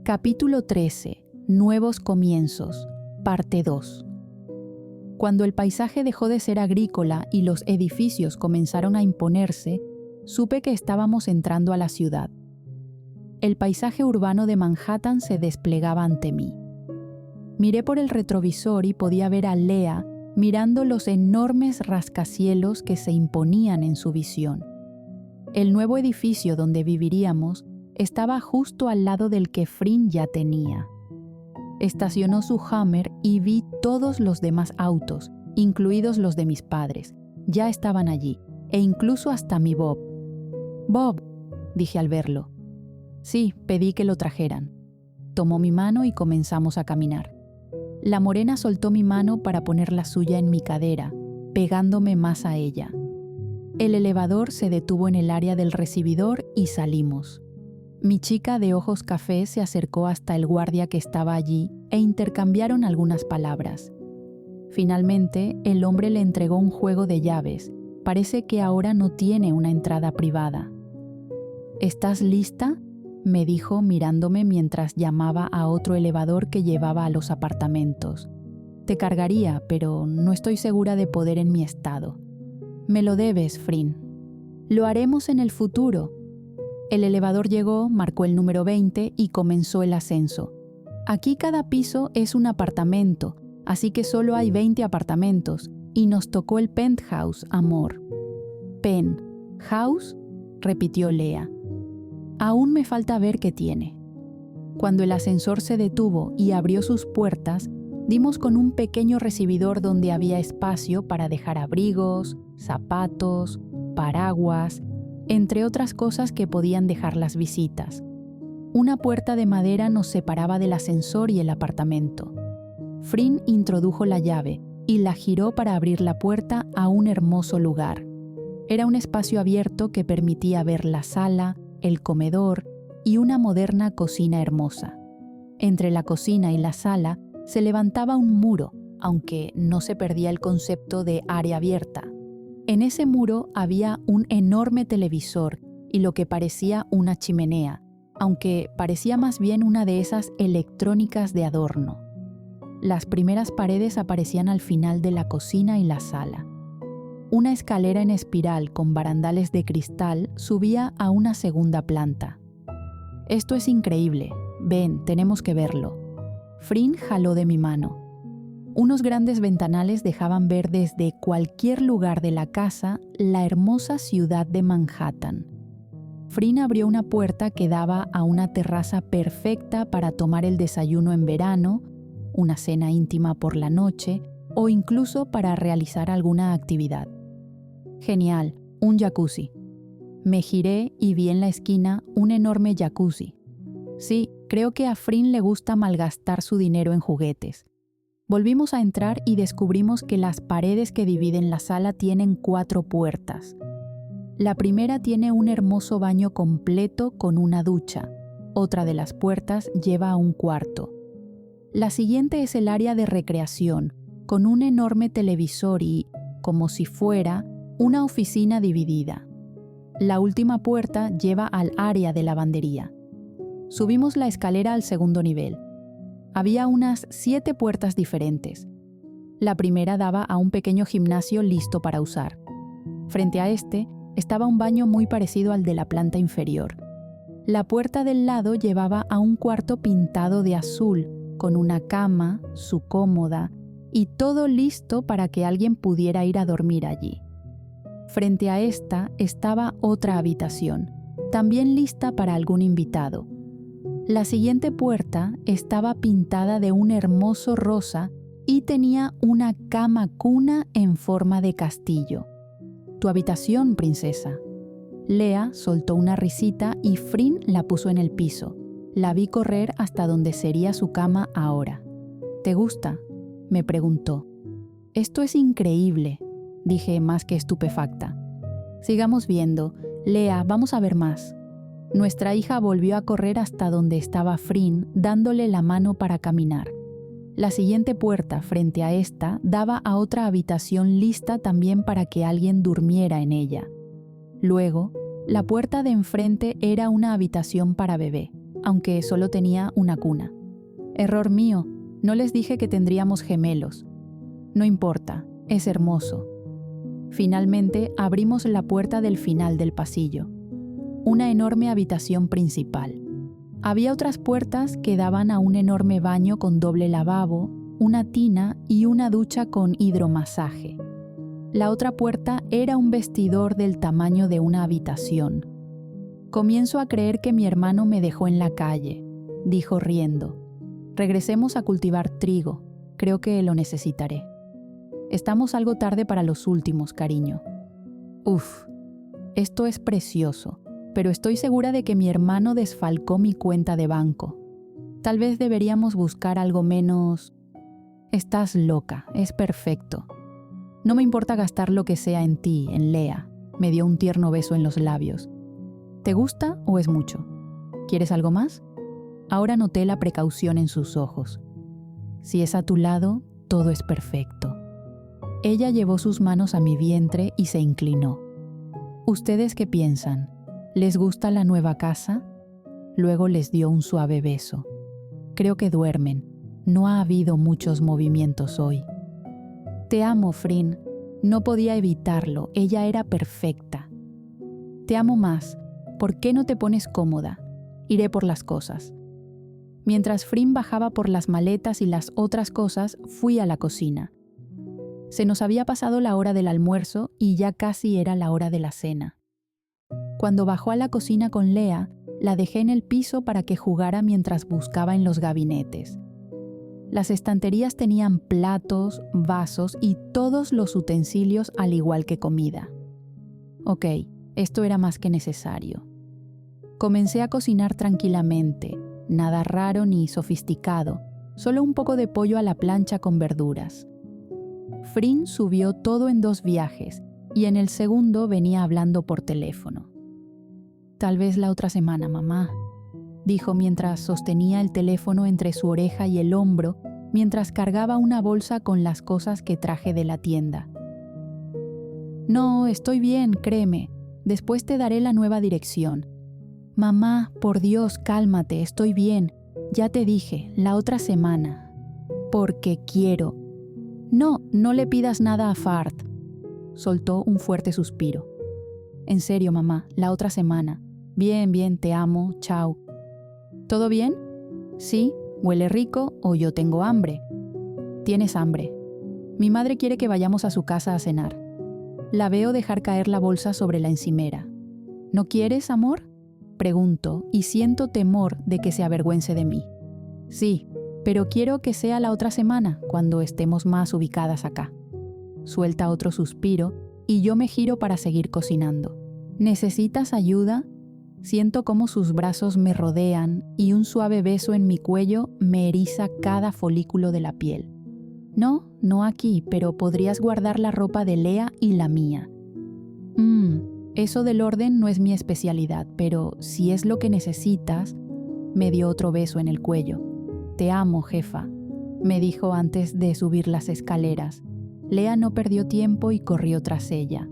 Capítulo 13. Nuevos comienzos. Parte 2. Cuando el paisaje dejó de ser agrícola y los edificios comenzaron a imponerse, supe que estábamos entrando a la ciudad. El paisaje urbano de Manhattan se desplegaba ante mí. Miré por el retrovisor y podía ver a Lea mirando los enormes rascacielos que se imponían en su visión. El nuevo edificio donde viviríamos estaba justo al lado del que Frin ya tenía. Estacionó su Hummer y vi todos los demás autos, incluidos los de mis padres. Ya estaban allí, e incluso hasta mi Bob. «Bob», dije al verlo. Sí, pedí que lo trajeran. Tomó mi mano y comenzamos a caminar. La morena soltó mi mano para poner la suya en mi cadera, pegándome más a ella. El elevador se detuvo en el área del recibidor y salimos. Mi chica de ojos café se acercó hasta el guardia que estaba allí e intercambiaron algunas palabras. Finalmente, el hombre le entregó un juego de llaves. Parece que ahora no tiene una entrada privada. «¿Estás lista?», me dijo mirándome mientras llamaba a otro elevador que llevaba a los apartamentos. «Te cargaría, pero no estoy segura de poder en mi estado». «Me lo debes, Frin». «Lo haremos en el futuro». El elevador llegó, marcó el número 20 y comenzó el ascenso. Aquí cada piso es un apartamento, así que solo hay 20 apartamentos, y nos tocó el penthouse, amor. «House», repitió Lea. Aún me falta ver qué tiene. Cuando el ascensor se detuvo y abrió sus puertas, dimos con un pequeño recibidor donde había espacio para dejar abrigos, zapatos, paraguas, entre otras cosas que podían dejar las visitas. Una puerta de madera nos separaba del ascensor y el apartamento. Frin introdujo la llave y la giró para abrir la puerta a un hermoso lugar. Era un espacio abierto que permitía ver la sala, el comedor y una moderna cocina hermosa. Entre la cocina y la sala se levantaba un muro, aunque no se perdía el concepto de área abierta. En ese muro había un enorme televisor y lo que parecía una chimenea, aunque parecía más bien una de esas electrónicas de adorno. Las primeras paredes aparecían al final de la cocina y la sala. Una escalera en espiral con barandales de cristal subía a una segunda planta. «Esto es increíble. Ven, tenemos que verlo». Frin jaló de mi mano. Unos grandes ventanales dejaban ver desde cualquier lugar de la casa la hermosa ciudad de Manhattan. Frin abrió una puerta que daba a una terraza perfecta para tomar el desayuno en verano, una cena íntima por la noche o incluso para realizar alguna actividad. «Genial, un jacuzzi». Me giré y vi en la esquina un enorme jacuzzi. Sí, creo que a Frin le gusta malgastar su dinero en juguetes. Volvimos a entrar y descubrimos que las paredes que dividen la sala tienen 4 puertas. La primera tiene un hermoso baño completo con una ducha. Otra de las puertas lleva a un cuarto. La siguiente es el área de recreación, con un enorme televisor y, como si fuera, una oficina dividida. La última puerta lleva al área de lavandería. Subimos la escalera al segundo nivel. Había unas 7 puertas diferentes. La primera daba a un pequeño gimnasio listo para usar. Frente a este estaba un baño muy parecido al de la planta inferior. La puerta del lado llevaba a un cuarto pintado de azul, con una cama, su cómoda y todo listo para que alguien pudiera ir a dormir allí. Frente a esta estaba otra habitación, también lista para algún invitado. La siguiente puerta estaba pintada de un hermoso rosa y tenía una cama cuna en forma de castillo. «Tu habitación, princesa». Lea soltó una risita y Frin la puso en el piso. La vi correr hasta donde sería su cama ahora. «¿Te gusta?», me preguntó. «Esto es increíble», dije más que estupefacta. «Sigamos viendo. Lea, vamos a ver más». Nuestra hija volvió a correr hasta donde estaba Frin, dándole la mano para caminar. La siguiente puerta, frente a esta, daba a otra habitación lista también para que alguien durmiera en ella. Luego, la puerta de enfrente era una habitación para bebé, aunque solo tenía una cuna. Error mío, no les dije que tendríamos gemelos. No importa, es hermoso. Finalmente abrimos la puerta del final del pasillo. Una enorme habitación principal. Había otras puertas que daban a un enorme baño con doble lavabo, una tina y una ducha con hidromasaje. La otra puerta era un vestidor del tamaño de una habitación. Comienzo a creer que mi hermano me dejó en la calle, dijo riendo. Regresemos a cultivar trigo, creo que lo necesitaré. Estamos algo tarde para los últimos, cariño. Uf, esto es precioso, pero estoy segura de que mi hermano desfalcó mi cuenta de banco. Tal vez deberíamos buscar algo menos... Estás loca, es perfecto. No me importa gastar lo que sea en ti, en Lea. Me dio un tierno beso en los labios. ¿Te gusta o es mucho? ¿Quieres algo más? Ahora noté la precaución en sus ojos. Si es a tu lado, todo es perfecto. Ella llevó sus manos a mi vientre y se inclinó. ¿Ustedes qué piensan? ¿Les gusta la nueva casa? Luego les dio un suave beso. Creo que duermen. No ha habido muchos movimientos hoy. Te amo, Frin. No podía evitarlo. Ella era perfecta. Te amo más. ¿Por qué no te pones cómoda? Iré por las cosas. Mientras Frin bajaba por las maletas y las otras cosas, fui a la cocina. Se nos había pasado la hora del almuerzo y ya casi era la hora de la cena. Cuando bajó a la cocina con Lea, la dejé en el piso para que jugara mientras buscaba en los gabinetes. Las estanterías tenían platos, vasos y todos los utensilios al igual que comida. Ok, esto era más que necesario. Comencé a cocinar tranquilamente, nada raro ni sofisticado, solo un poco de pollo a la plancha con verduras. Frin subió todo en 2 viajes y en el segundo venía hablando por teléfono. Tal vez la otra semana, mamá, dijo mientras sostenía el teléfono entre su oreja y el hombro mientras cargaba una bolsa con las cosas que traje de la tienda. No, estoy bien, créeme. Después te daré la nueva dirección. Mamá, por Dios, cálmate, estoy bien. Ya te dije, la otra semana. Porque quiero. No, no le pidas nada a Fard. Soltó un fuerte suspiro. En serio, mamá, la otra semana. Bien, bien, te amo, chao. ¿Todo bien? Sí, huele rico o yo tengo hambre. Tienes hambre. Mi madre quiere que vayamos a su casa a cenar. La veo dejar caer la bolsa sobre la encimera. ¿No quieres, amor? Pregunto y siento temor de que se avergüence de mí. Sí, pero quiero que sea la otra semana, cuando estemos más ubicadas acá. Suelta otro suspiro y yo me giro para seguir cocinando. ¿Necesitas ayuda? Siento cómo sus brazos me rodean y un suave beso en mi cuello me eriza cada folículo de la piel. No, no aquí, pero podrías guardar la ropa de Lea y la mía. Eso del orden no es mi especialidad, pero si es lo que necesitas, me dio otro beso en el cuello. Te amo, jefa, me dijo antes de subir las escaleras. Lea no perdió tiempo y corrió tras ella.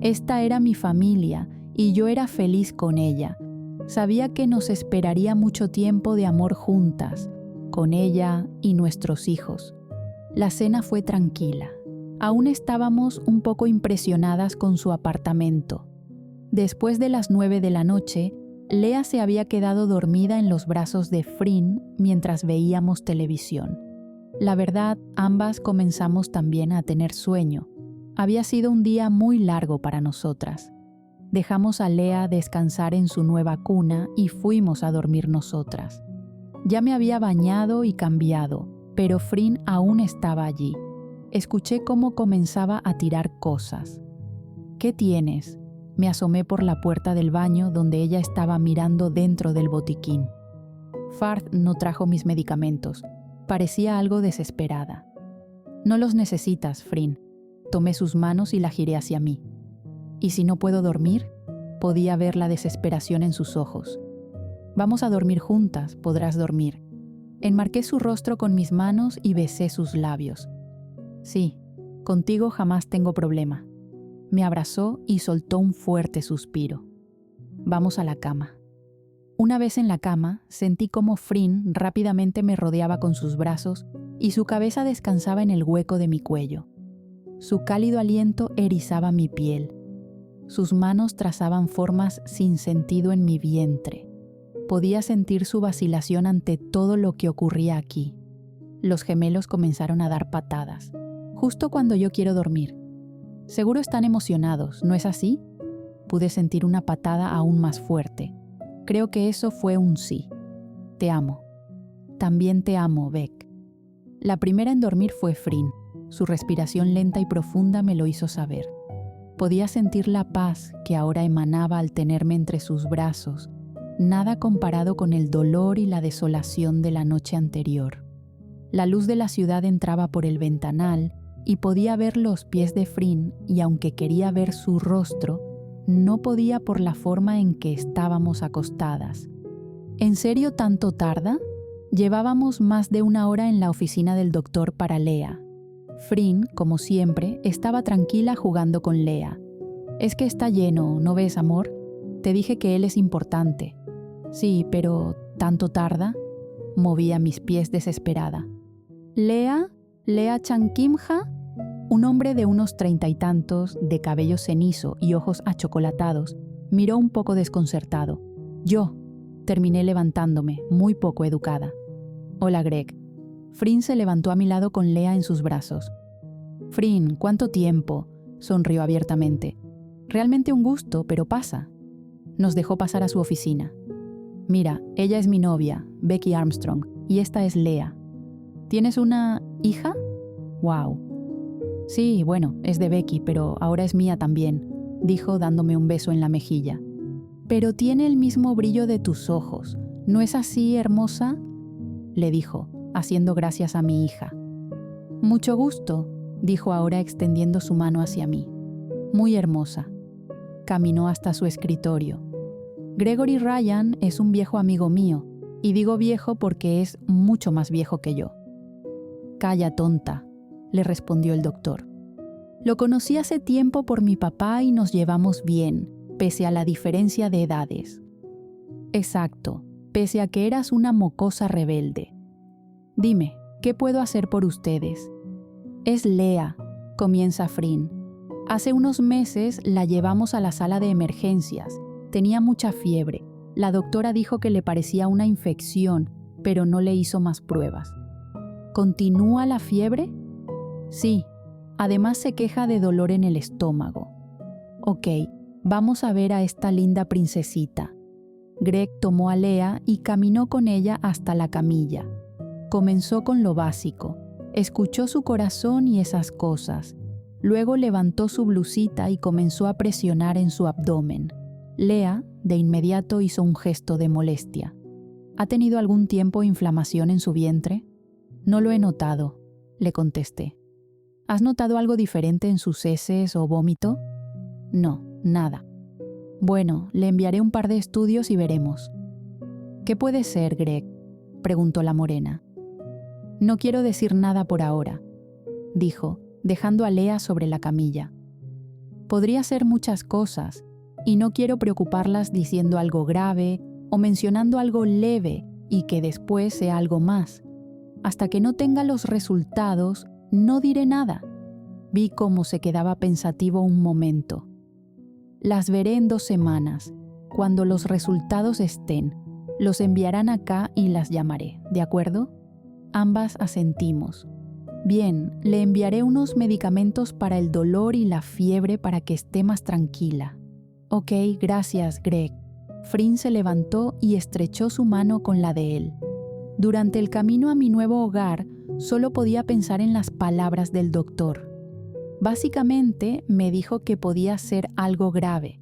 Esta era mi familia y yo era feliz con ella. Sabía que nos esperaría mucho tiempo de amor juntas, con ella y nuestros hijos. La cena fue tranquila. Aún estábamos un poco impresionadas con su apartamento. Después de las 9 de la noche, Lea se había quedado dormida en los brazos de Frin mientras veíamos televisión. La verdad, ambas comenzamos también a tener sueño. Había sido un día muy largo para nosotras. Dejamos a Lea descansar en su nueva cuna y fuimos a dormir nosotras. Ya me había bañado y cambiado, pero Frin aún estaba allí. Escuché cómo comenzaba a tirar cosas. ¿Qué tienes? Me asomé por la puerta del baño donde ella estaba mirando dentro del botiquín. Fard no trajo mis medicamentos. Parecía algo desesperada. No los necesitas, Frin. Tomé sus manos y la giré hacia mí. ¿Y si no puedo dormir? Podía ver la desesperación en sus ojos. Vamos a dormir juntas, podrás dormir. Enmarqué su rostro con mis manos y besé sus labios. Sí, contigo jamás tengo problema. Me abrazó y soltó un fuerte suspiro. Vamos a la cama. Una vez en la cama, sentí cómo Frin rápidamente me rodeaba con sus brazos y su cabeza descansaba en el hueco de mi cuello. Su cálido aliento erizaba mi piel. Sus manos trazaban formas sin sentido en mi vientre. Podía sentir su vacilación ante todo lo que ocurría aquí. Los gemelos comenzaron a dar patadas, justo cuando yo quiero dormir. Seguro están emocionados, ¿no es así? Pude sentir una patada aún más fuerte. Creo que eso fue un sí. Te amo. También te amo, Beck. La primera en dormir fue Frin. Su respiración lenta y profunda me lo hizo saber. Podía sentir la paz que ahora emanaba al tenerme entre sus brazos, nada comparado con el dolor y la desolación de la noche anterior. La luz de la ciudad entraba por el ventanal y podía ver los pies de Frin, y aunque quería ver su rostro, no podía por la forma en que estábamos acostadas. ¿En serio tanto tarda? Llevábamos más de 1 hora en la oficina del doctor para Lea. Frin, como siempre, estaba tranquila jugando con Lea. Es que está lleno, ¿no ves, amor? Te dije que él es importante. Sí, pero ¿tanto tarda? Movía mis pies desesperada. Lea Chankimja, un hombre de unos 30 y tantos, de cabello cenizo y ojos achocolatados, miró un poco desconcertado. Yo, terminé levantándome, muy poco educada. Hola, Greg. Frin se levantó a mi lado con Lea en sus brazos. Frin, ¿cuánto tiempo? Sonrió abiertamente. Realmente un gusto, pero pasa. Nos dejó pasar a su oficina. Mira, ella es mi novia, Becky Armstrong, y esta es Lea. ¿Tienes una hija? ¡Wow! Sí, bueno, es de Becky, pero ahora es mía también, dijo dándome un beso en la mejilla. Pero tiene el mismo brillo de tus ojos, ¿no es así, hermosa? Le dijo, haciendo gracias a mi hija. Mucho gusto, dijo ahora extendiendo su mano hacia mí. Muy hermosa. Caminó hasta su escritorio. Gregory Ryan es un viejo amigo mío, y digo viejo porque es mucho más viejo que yo. Calla, tonta, le respondió el doctor. Lo conocí hace tiempo por mi papá y nos llevamos bien, pese a la diferencia de edades. Exacto, pese a que eras una mocosa rebelde. Dime, ¿qué puedo hacer por ustedes? Es Lea, comienza Frin. Hace unos meses la llevamos a la sala de emergencias. Tenía mucha fiebre. La doctora dijo que le parecía una infección, pero no le hizo más pruebas. ¿Continúa la fiebre? Sí. Además se queja de dolor en el estómago. Ok, vamos a ver a esta linda princesita. Greg tomó a Lea y caminó con ella hasta la camilla. Comenzó con lo básico. Escuchó su corazón y esas cosas. Luego levantó su blusita y comenzó a presionar en su abdomen. Lea, de inmediato, hizo un gesto de molestia. ¿Ha tenido algún tiempo inflamación en su vientre? No lo he notado, le contesté. ¿Has notado algo diferente en sus heces o vómito? No, nada. Bueno, le enviaré un par de estudios y veremos. ¿Qué puede ser, Greg?, preguntó la morena. No quiero decir nada por ahora, dijo, dejando a Lea sobre la camilla. Podría ser muchas cosas, y no quiero preocuparlas diciendo algo grave o mencionando algo leve y que después sea algo más. Hasta que no tenga los resultados, no diré nada. Vi cómo se quedaba pensativo un momento. Las veré en 2 semanas. Cuando los resultados estén, los enviarán acá y las llamaré, ¿de acuerdo? Ambas asentimos. Bien, le enviaré unos medicamentos para el dolor y la fiebre para que esté más tranquila. Ok, gracias, Greg. Frin se levantó y estrechó su mano con la de él. Durante el camino a mi nuevo hogar, solo podía pensar en las palabras del doctor. Básicamente, me dijo que podía ser algo grave.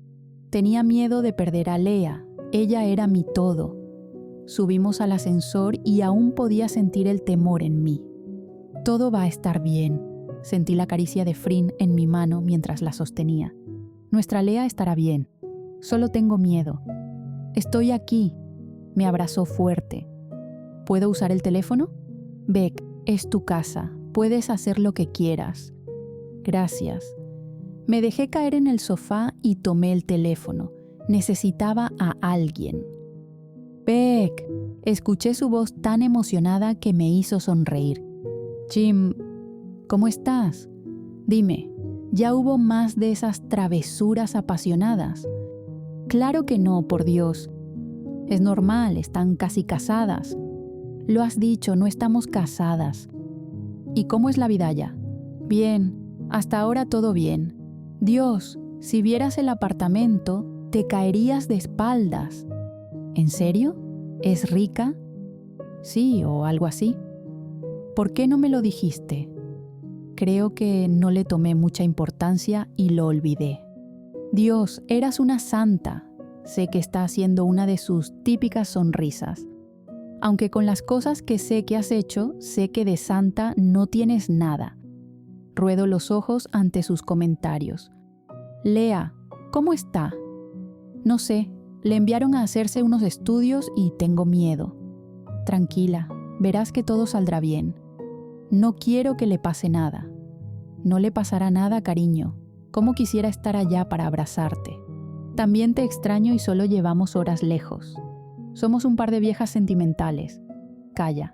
Tenía miedo de perder a Lea. Ella era mi todo. Subimos al ascensor y aún podía sentir el temor en mí. Todo va a estar bien. Sentí la caricia de Frin en mi mano mientras la sostenía. Nuestra Lea estará bien. Solo tengo miedo. Estoy aquí. Me abrazó fuerte. ¿Puedo usar el teléfono? Beck, es tu casa. Puedes hacer lo que quieras. Gracias. Me dejé caer en el sofá y tomé el teléfono. Necesitaba a alguien. Beck. Escuché su voz tan emocionada que me hizo sonreír. Jim, ¿cómo estás? Dime, ¿ya hubo más de esas travesuras apasionadas? Claro que no, por Dios. Es normal, están casi casadas. Lo has dicho, no estamos casadas. ¿Y cómo es la vida ya? Bien, hasta ahora todo bien. Dios, si vieras el apartamento, te caerías de espaldas. ¿En serio? ¿Es rica? Sí, o algo así. ¿Por qué no me lo dijiste? Creo que no le tomé mucha importancia y lo olvidé. Dios, eras una santa. Sé que está haciendo una de sus típicas sonrisas. Aunque con las cosas que sé que has hecho, sé que de santa no tienes nada. Ruedo los ojos ante sus comentarios. Lea, ¿cómo está? No sé, le enviaron a hacerse unos estudios y tengo miedo. Tranquila, verás que todo saldrá bien. No quiero que le pase nada. No le pasará nada, cariño. Cómo quisiera estar allá para abrazarte. También te extraño y solo llevamos horas lejos. Somos un par de viejas sentimentales. Calla.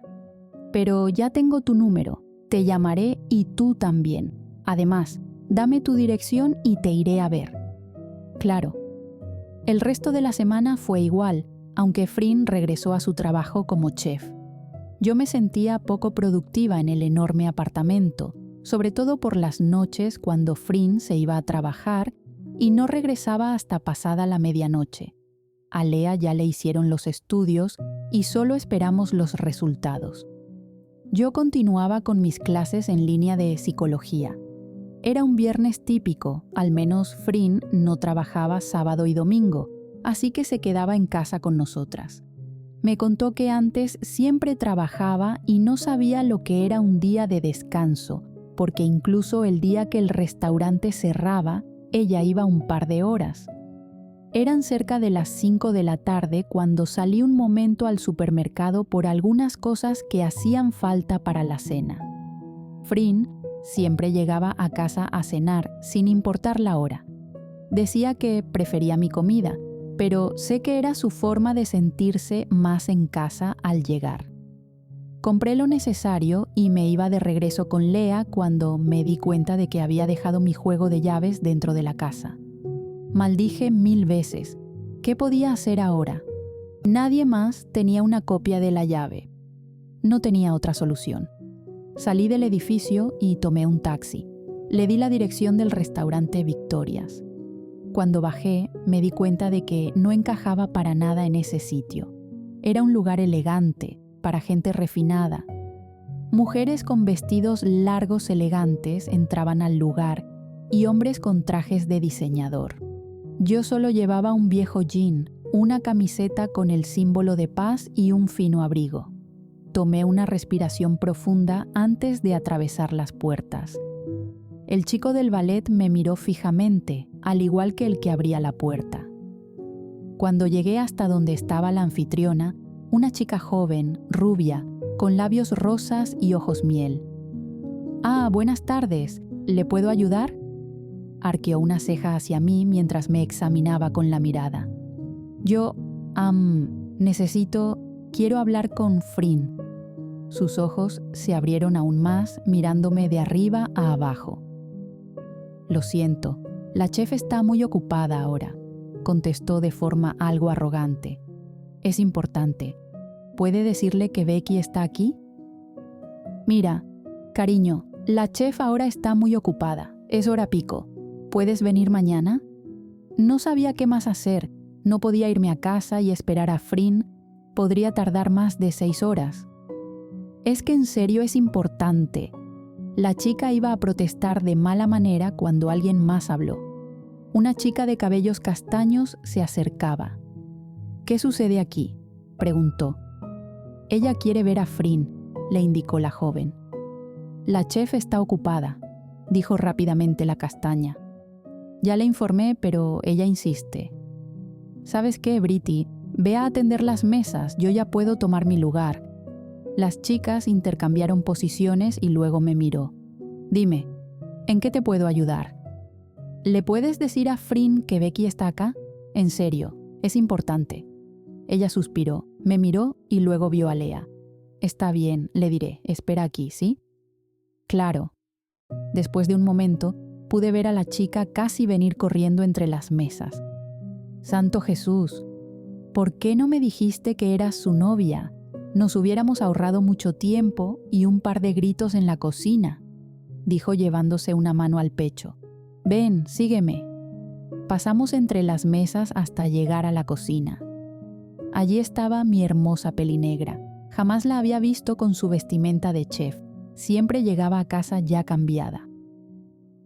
Pero ya tengo tu número. Te llamaré y tú también. Además, dame tu dirección y te iré a ver. Claro. El resto de la semana fue igual, aunque Frin regresó a su trabajo como chef. Yo me sentía poco productiva en el enorme apartamento, sobre todo por las noches cuando Frin se iba a trabajar y no regresaba hasta pasada la medianoche. A Lea ya le hicieron los estudios y solo esperamos los resultados. Yo continuaba con mis clases en línea de psicología. Era un viernes típico, al menos Frin no trabajaba sábado y domingo, así que se quedaba en casa con nosotras. Me contó que antes siempre trabajaba y no sabía lo que era un día de descanso, porque incluso el día que el restaurante cerraba, ella iba un par de horas. Eran cerca de las 5 de la tarde cuando salí un momento al supermercado por algunas cosas que hacían falta para la cena. Frin siempre llegaba a casa a cenar sin importar la hora. Decía que prefería mi comida, pero sé que era su forma de sentirse más en casa al llegar. Compré lo necesario y me iba de regreso con Lea cuando me di cuenta de que había dejado mi juego de llaves dentro de la casa. Maldije 1000 veces. ¿Qué podía hacer ahora? Nadie más tenía una copia de la llave. No tenía otra solución. Salí del edificio y tomé un taxi. Le di la dirección del restaurante Victorias. Cuando bajé, me di cuenta de que no encajaba para nada en ese sitio. Era un lugar elegante, para gente refinada. Mujeres con vestidos largos elegantes entraban al lugar y hombres con trajes de diseñador. Yo solo llevaba un viejo jean, una camiseta con el símbolo de paz y un fino abrigo. Tomé una respiración profunda antes de atravesar las puertas. El chico del ballet me miró fijamente, al igual que el que abría la puerta. Cuando llegué hasta donde estaba la anfitriona, una chica joven, rubia, con labios rosas y ojos miel. «Ah, buenas tardes. ¿Le puedo ayudar?». Arqueó una ceja hacia mí mientras me examinaba con la mirada. «Yo, quiero hablar con Frin». Sus ojos se abrieron aún más mirándome de arriba a abajo. «Lo siento, la chef está muy ocupada ahora», contestó de forma algo arrogante. «Es importante. ¿Puede decirle que Becky está aquí?». «Mira, cariño, la chef ahora está muy ocupada. Es hora pico. ¿Puedes venir mañana?». No sabía qué más hacer. No podía irme a casa y esperar a Frin. Podría tardar más de 6 horas. «Es que en serio es importante». La chica iba a protestar de mala manera cuando alguien más habló. Una chica de cabellos castaños se acercaba. «¿Qué sucede aquí?», preguntó. «Ella quiere ver a Frin», le indicó la joven. «La chef está ocupada», dijo rápidamente la castaña. «Ya le informé, pero ella insiste». «¿Sabes qué, Britty? Ve a atender las mesas, yo ya puedo tomar mi lugar». Las chicas intercambiaron posiciones y luego me miró. «Dime, ¿en qué te puedo ayudar?». «¿Le puedes decir a Frin que Becky está acá? En serio, es importante». Ella suspiró, Me miró y luego vio a Lea. «Está bien», le diré, «espera aquí, ¿sí?» «Claro». Después de un momento, pude ver a la chica casi venir corriendo entre las mesas. «Santo Jesús, ¿por qué no me dijiste que eras su novia? Nos hubiéramos ahorrado mucho tiempo y un par de gritos en la cocina», dijo llevándose una mano al pecho. «Ven, sígueme». Pasamos entre las mesas hasta llegar a la cocina. Allí estaba mi hermosa pelinegra. Jamás la había visto con su vestimenta de chef. Siempre llegaba a casa ya cambiada.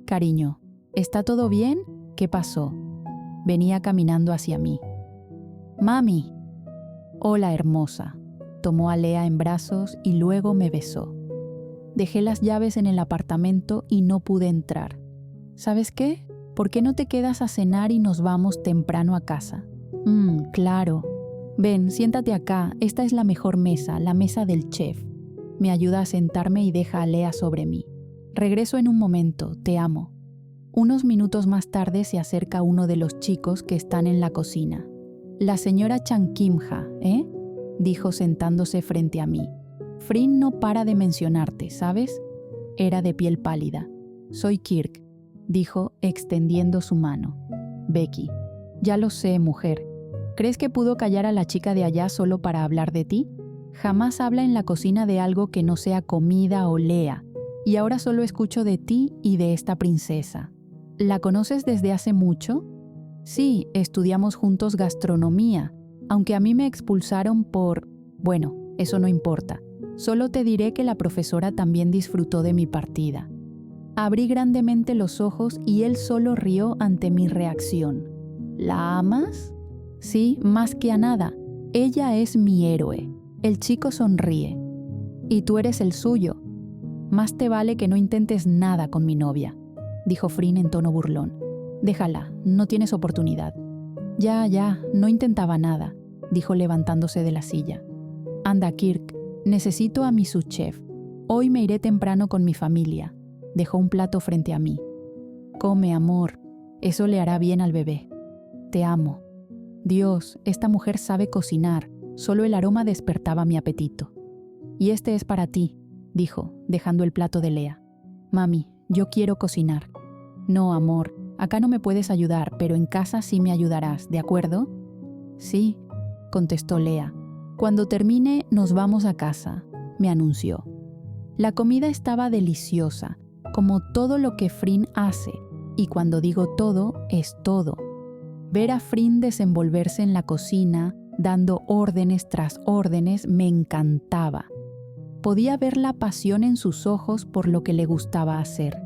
«Cariño, ¿está todo bien? ¿Qué pasó?». Venía caminando hacia mí. «Mami». «Hola, hermosa». Tomó a Lea en brazos y luego me besó. Dejé las llaves en el apartamento y no pude entrar. «¿Sabes qué? ¿Por qué no te quedas a cenar y nos vamos temprano a casa?». Claro. Ven, siéntate acá, esta es la mejor mesa, la mesa del chef. Me ayuda a sentarme y deja a Lea sobre mí. Regreso en un momento, te amo. Unos minutos más tarde se acerca uno de los chicos que están en la cocina. «La señora Chang Kim-ha, ¿eh?», dijo sentándose frente a mí. «Frin no para de mencionarte, ¿sabes?». Era de piel pálida. «Soy Kirk», dijo extendiendo su mano. «Becky». «Ya lo sé, mujer. ¿Crees que pudo callar a la chica de allá solo para hablar de ti? Jamás habla en la cocina de algo que no sea comida o Lea, y ahora solo escucho de ti y de esta princesa. ¿La conoces desde hace mucho?». «Sí, estudiamos juntos gastronomía, aunque a mí me expulsaron por... Bueno, eso no importa. Solo te diré que la profesora también disfrutó de mi partida». Abrí grandemente los ojos y él solo rió ante mi reacción. «¿La amas?». «Sí, más que a nada. Ella es mi héroe». El chico sonríe. «Y tú eres el suyo. Más te vale que no intentes nada con mi novia», dijo Frin en tono burlón. «Déjala, no tienes oportunidad». Ya, no intentaba nada», dijo levantándose de la silla. «Anda, Kirk, necesito a mi subchef. Hoy me iré temprano con mi familia». Dejó un plato frente a mí. «Come, amor. Eso le hará bien al bebé. Te amo». Dios, esta mujer sabe cocinar. Solo el aroma despertaba mi apetito. «Y este es para ti», dijo, dejando el plato de Lea. «Mami, yo quiero cocinar». «No, amor, acá no me puedes ayudar, pero en casa sí me ayudarás, ¿de acuerdo?». «Sí», contestó Lea. «Cuando termine, nos vamos a casa», me anunció. La comida estaba deliciosa, como todo lo que Frin hace, y cuando digo todo, es todo. Ver a Frin desenvolverse en la cocina, dando órdenes tras órdenes, me encantaba. Podía ver la pasión en sus ojos por lo que le gustaba hacer.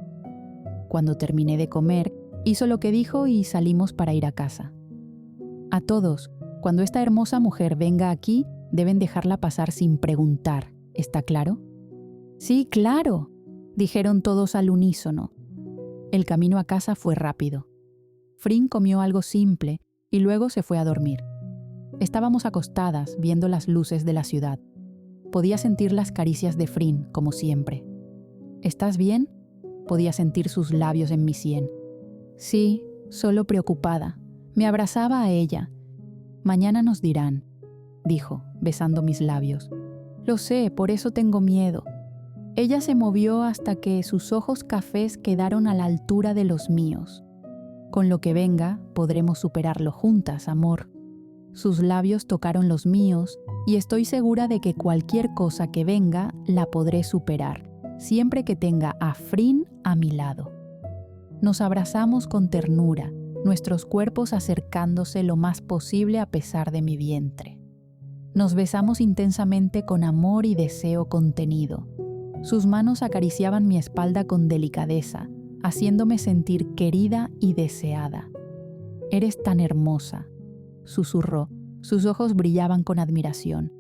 Cuando terminé de comer, hizo lo que dijo y salimos para ir a casa. «A todos, cuando esta hermosa mujer venga aquí, deben dejarla pasar sin preguntar, ¿está claro?». «Sí, claro», dijeron todos al unísono. El camino a casa fue rápido. Frin comió algo simple y luego se fue a dormir. Estábamos acostadas viendo las luces de la ciudad. Podía sentir las caricias de Frin, como siempre. «¿Estás bien?», podía sentir sus labios en mi sien. «Sí, solo preocupada». Me abrazaba a ella. «Mañana nos dirán», dijo, besando mis labios. «Lo sé, por eso tengo miedo». Ella se movió hasta que sus ojos cafés quedaron a la altura de los míos. «Con lo que venga, podremos superarlo juntas, amor». Sus labios tocaron los míos y estoy segura de que cualquier cosa que venga la podré superar, siempre que tenga a Frin a mi lado. Nos abrazamos con ternura, nuestros cuerpos acercándose lo más posible a pesar de mi vientre. Nos besamos intensamente con amor y deseo contenido. Sus manos acariciaban mi espalda con delicadeza, haciéndome sentir querida y deseada. «Eres tan hermosa», susurró. Sus ojos brillaban con admiración.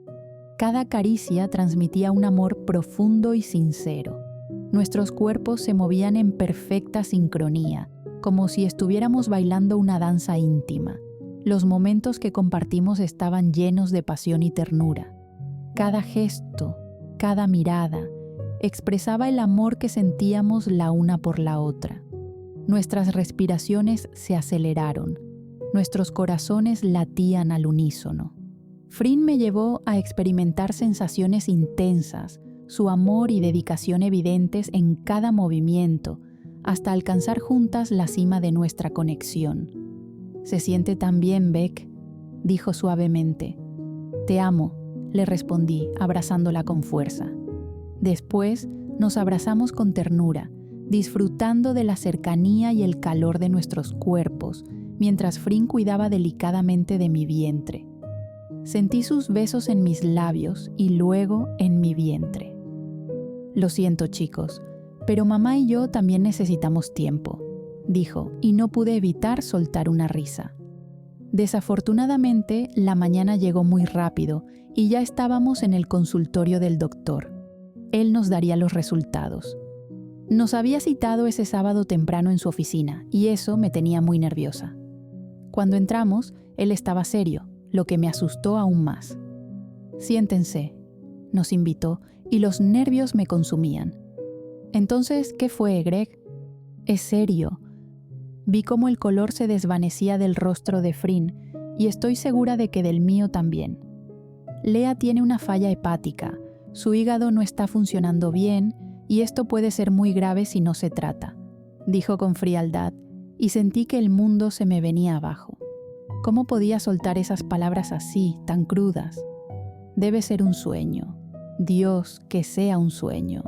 Cada caricia transmitía un amor profundo y sincero. Nuestros cuerpos se movían en perfecta sincronía, como si estuviéramos bailando una danza íntima. Los momentos que compartimos estaban llenos de pasión y ternura. Cada gesto, cada mirada, expresaba el amor que sentíamos la una por la otra. Nuestras respiraciones se aceleraron. Nuestros corazones latían al unísono. Frin me llevó a experimentar sensaciones intensas, su amor y dedicación evidentes en cada movimiento, hasta alcanzar juntas la cima de nuestra conexión. «Se siente tan bien, Beck», dijo suavemente. «Te amo», le respondí, abrazándola con fuerza. Después nos abrazamos con ternura, disfrutando de la cercanía y el calor de nuestros cuerpos, mientras Frin cuidaba delicadamente de mi vientre. Sentí sus besos en mis labios y luego en mi vientre. «Lo siento, chicos, pero mamá y yo también necesitamos tiempo», dijo, y no pude evitar soltar una risa. Desafortunadamente, la mañana llegó muy rápido y ya estábamos en el consultorio del doctor. Él nos daría los resultados. Nos había citado ese sábado temprano en su oficina y eso me tenía muy nerviosa. Cuando entramos, él estaba serio, lo que me asustó aún más. «Siéntense», nos invitó y los nervios me consumían. «Entonces, ¿qué fue, Greg?» «Es serio». Vi cómo el color se desvanecía del rostro de Frin y estoy segura de que del mío también. «Lea tiene una falla hepática, su hígado no está funcionando bien y esto puede ser muy grave si no se trata», dijo con frialdad, y sentí que el mundo se me venía abajo. ¿Cómo podía soltar esas palabras así, tan crudas? Debe ser un sueño. Dios, que sea un sueño.